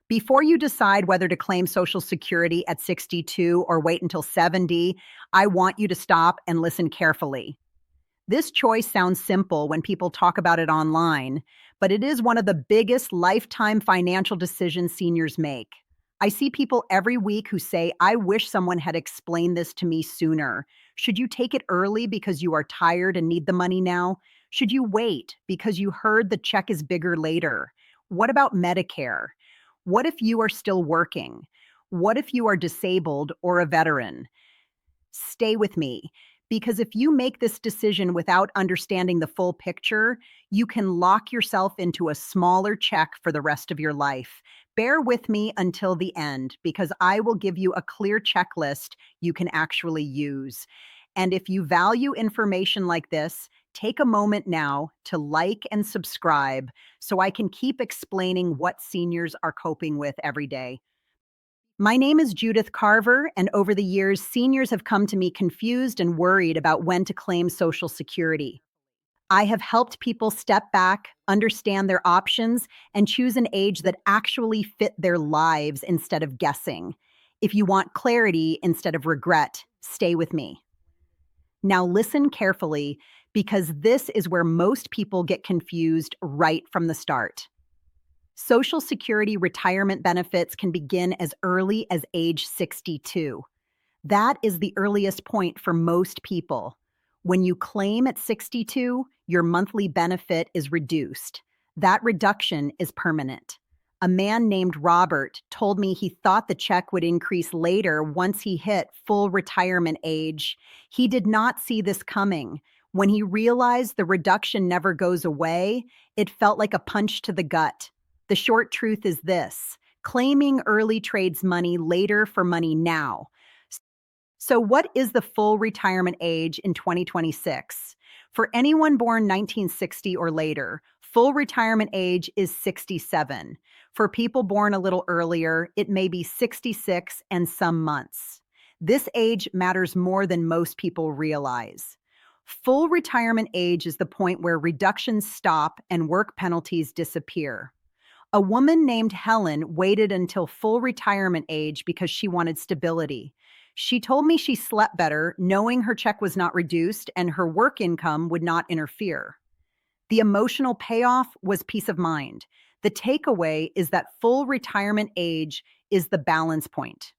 Before you decide whether to claim Social Security at 62 or wait until 70, I want you to stop and listen carefully. This choice sounds simple when people talk about it online, but it is one of the biggest lifetime financial decisions seniors make. I see people every week who say, I wish someone had explained this to me sooner. Should you take it early because you are tired and need the money now? Should you wait because you heard the check is bigger later? What about Medicare? What if you are still working? What if you are disabled or a veteran? Stay with me, because if you make this decision without understanding the full picture, you can lock yourself into a smaller check for the rest of your life. Bear with me until the end, because I will give you a clear checklist you can actually use. And if you value information like this, take a moment now to like and subscribe so I can keep explaining what seniors are coping with every day. My name is Judith Carver, and over the years, seniors have come to me confused and worried about when to claim Social Security. I have helped people step back, understand their options, and choose an age that actually fit their lives instead of guessing. If you want clarity instead of regret, stay with me. Now listen carefully, because this is where most people get confused right from the start. Social Security retirement benefits can begin as early as age 62. That is the earliest point for most people. When you claim at 62, your monthly benefit is reduced. That reduction is permanent. A man named Robert told me he thought the check would increase later once he hit full retirement age. He did not see this coming. When he realized the reduction never goes away, it felt like a punch to the gut. The short truth is this: claiming early trades money later for money now. So what is the full retirement age in 2026? For anyone born 1960 or later, full retirement age is 67. For people born a little earlier, it may be 66 and some months. This age matters more than most people realize. Full retirement age is the point where reductions stop and work penalties disappear. A woman named Helen waited until full retirement age because she wanted stability. She told me she slept better knowing her check was not reduced and her work income would not interfere. The emotional payoff was peace of mind. The takeaway is that full retirement age is the balance point.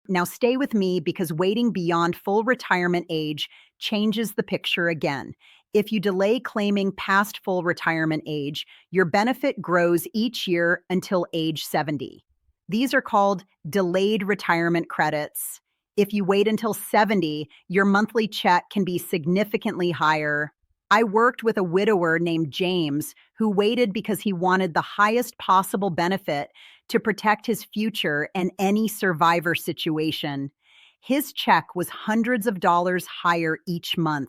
Now stay with me, because waiting beyond full retirement age changes the picture again. If you delay claiming past full retirement age, your benefit grows each year until age 70. These are called delayed retirement credits. If you wait until 70, your monthly check can be significantly higher. I worked with a widower named James who waited because he wanted the highest possible benefit to protect his future in any survivor situation. His check was hundreds of dollars higher each month.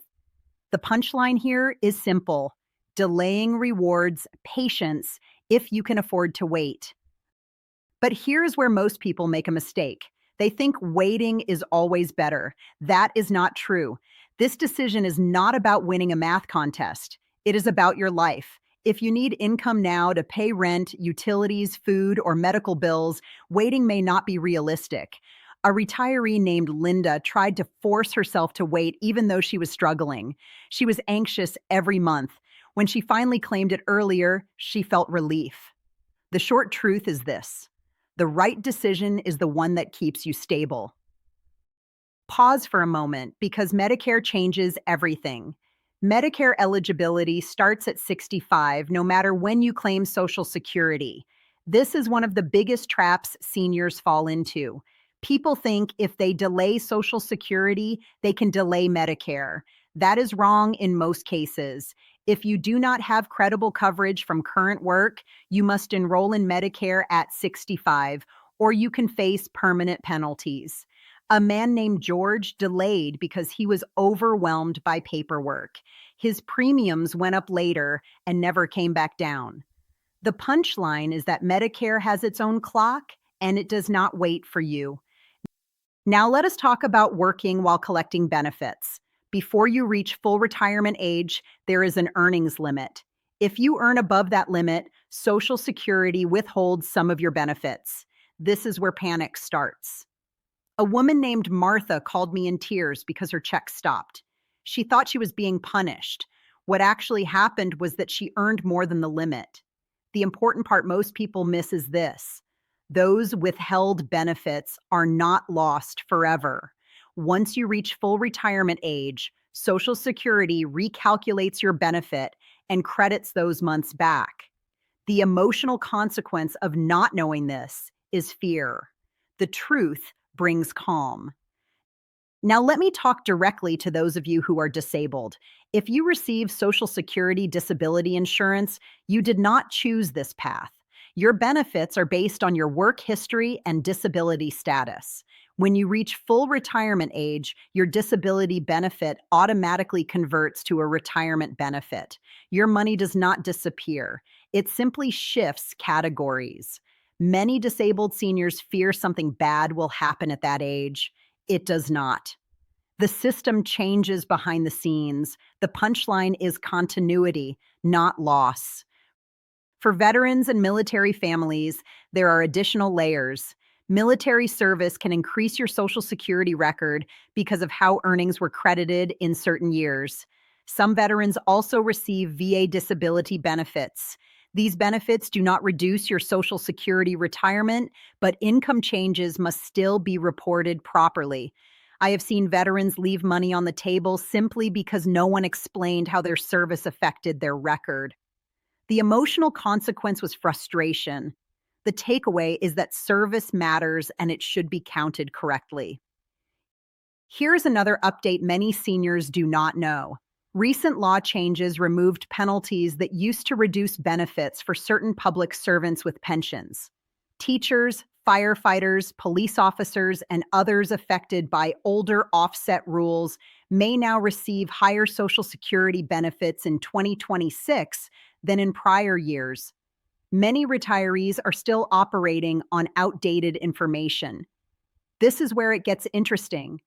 The punchline here is simple: delaying rewards patience if you can afford to wait. But here's where most people make a mistake. They think waiting is always better. That is not true. This decision is not about winning a math contest. It is about your life. If you need income now to pay rent, utilities, food, or medical bills, waiting may not be realistic. A retiree named Linda tried to force herself to wait even though she was struggling. She was anxious every month. When she finally claimed it earlier, she felt relief. The short truth is this: the right decision is the one that keeps you stable. Pause for a moment, because Medicare changes everything. Medicare eligibility starts at 65, no matter when you claim Social Security. This is one of the biggest traps seniors fall into. People think if they delay Social Security, they can delay Medicare. That is wrong in most cases. If you do not have credible coverage from current work, you must enroll in Medicare at 65, or you can face permanent penalties. A man named George delayed because he was overwhelmed by paperwork. His premiums went up later and never came back down. The punchline is that Medicare has its own clock, and it does not wait for you. Now let us talk about working while collecting benefits. Before you reach full retirement age, there is an earnings limit. If you earn above that limit, Social Security withholds some of your benefits. This is where panic starts. A woman named Martha called me in tears because her check stopped. She thought she was being punished. What actually happened was that she earned more than the limit. The important part most people miss is this: those withheld benefits are not lost forever. Once you reach full retirement age, Social Security recalculates your benefit and credits those months back. The emotional consequence of not knowing this is fear. The truth brings calm. Now, let me talk directly to those of you who are disabled. If you receive Social Security disability insurance, you did not choose this path. Your benefits are based on your work history and disability status. When you reach full retirement age, your disability benefit automatically converts to a retirement benefit. Your money does not disappear, it simply shifts categories. Many disabled seniors fear something bad will happen at that age. It does not. The system changes behind the scenes. The punchline is continuity, not loss. For veterans and military families, there are additional layers. Military service can increase your Social Security record because of how earnings were credited in certain years. Some veterans also receive VA disability benefits. These benefits do not reduce your Social Security retirement, but income changes must still be reported properly. I have seen veterans leave money on the table simply because no one explained how their service affected their record. The emotional consequence was frustration. The takeaway is that service matters and it should be counted correctly. Here's another update many seniors do not know. Recent law changes removed penalties that used to reduce benefits for certain public servants with pensions. Teachers, firefighters, police officers, and others affected by older offset rules may now receive higher Social Security benefits in 2026 than in prior years. Many retirees are still operating on outdated information. This is where it gets interesting.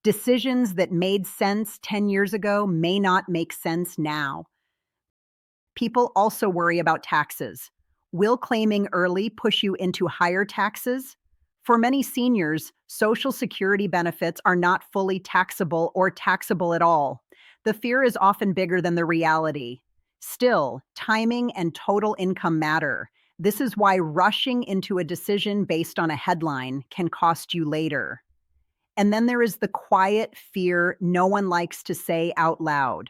Decisions that made sense 10 years ago may not make sense now. People also worry about taxes. Will claiming early push you into higher taxes? For many seniors, Social Security benefits are not fully taxable or taxable at all. The fear is often bigger than the reality. Still, timing and total income matter. This is why rushing into a decision based on a headline can cost you later. And then there is the quiet fear no one likes to say out loud.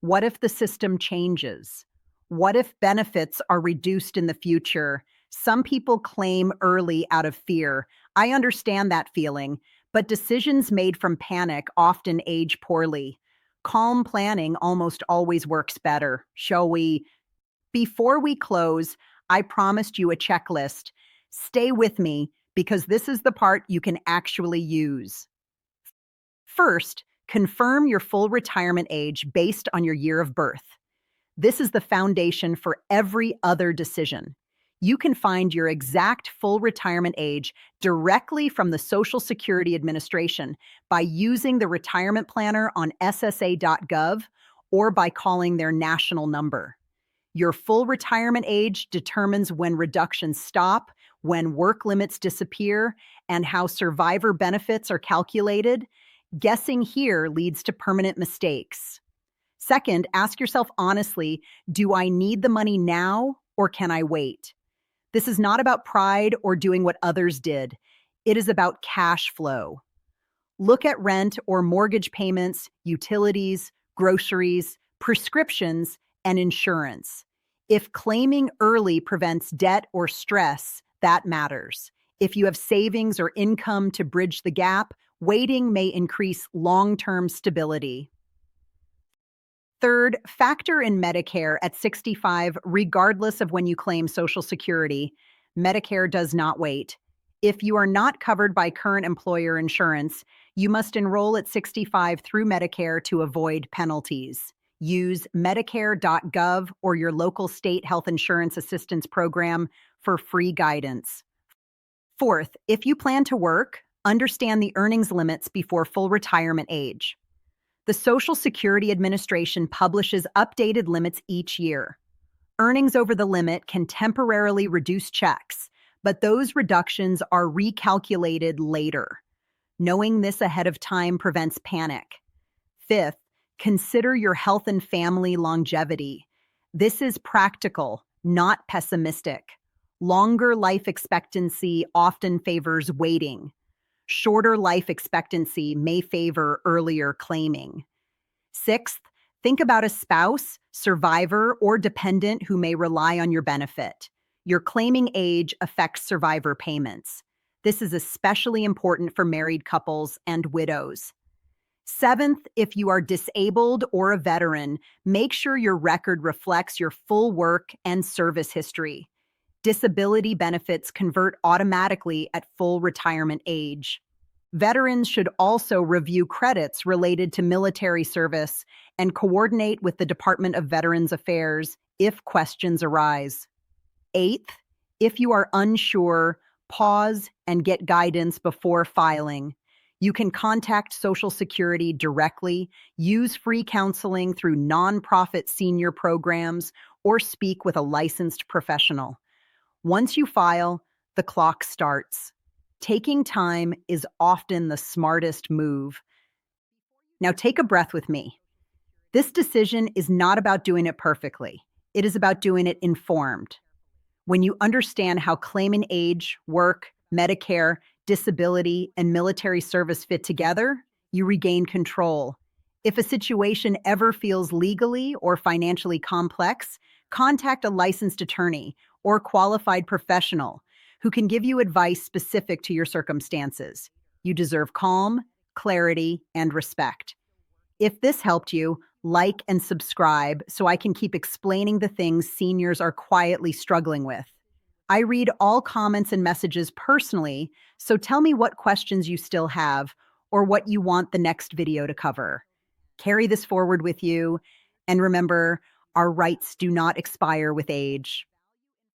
What if the system changes? What if benefits are reduced in the future? Some people claim early out of fear. I understand that feeling, but decisions made from panic often age poorly. Calm planning almost always works better, shall we? Before we close, I promised you a checklist. Stay with me because this is the part you can actually use. First, confirm your full retirement age based on your year of birth. This is the foundation for every other decision. You can find your exact full retirement age directly from the Social Security Administration by using the retirement planner on ssa.gov or by calling their national number. Your full retirement age determines when reductions stop, when work limits disappear, and how survivor benefits are calculated. Guessing here leads to permanent mistakes. Second, ask yourself honestly, do I need the money now or can I wait? This is not about pride or doing what others did. It is about cash flow. Look at rent or mortgage payments, utilities, groceries, prescriptions, and insurance. If claiming early prevents debt or stress, that matters. If you have savings or income to bridge the gap, waiting may increase long-term stability. Third, factor in Medicare at 65 regardless of when you claim Social Security. Medicare does not wait. If you are not covered by current employer insurance, you must enroll at 65 through Medicare to avoid penalties. Use medicare.gov or your local state health insurance assistance program for free guidance. Fourth, if you plan to work, understand the earnings limits before full retirement age. The Social Security Administration publishes updated limits each year. Earnings over the limit can temporarily reduce checks, but those reductions are recalculated later. Knowing this ahead of time prevents panic. Fifth, consider your health and family longevity. This is practical, not pessimistic. Longer life expectancy often favors waiting. Shorter life expectancy may favor earlier claiming. Sixth, think about a spouse, survivor, or dependent who may rely on your benefit. Your claiming age affects survivor payments. This is especially important for married couples and widows. Seventh, if you are disabled or a veteran, make sure your record reflects your full work and service history. Disability benefits convert automatically at full retirement age. Veterans should also review credits related to military service and coordinate with the Department of Veterans Affairs if questions arise. Eighth, if you are unsure, pause and get guidance before filing. You can contact Social Security directly, use free counseling through nonprofit senior programs, or speak with a licensed professional. Once you file, the clock starts. Taking time is often the smartest move. Now take a breath with me. This decision is not about doing it perfectly. It is about doing it informed. When you understand how claiming age, work, Medicare, disability, and military service fit together, you regain control. If a situation ever feels legally or financially complex, contact a licensed attorney or qualified professional who can give you advice specific to your circumstances. You deserve calm, clarity, and respect. If this helped you, like and subscribe so I can keep explaining the things seniors are quietly struggling with. I read all comments and messages personally, so tell me what questions you still have or what you want the next video to cover. Carry this forward with you, and remember, our rights do not expire with age.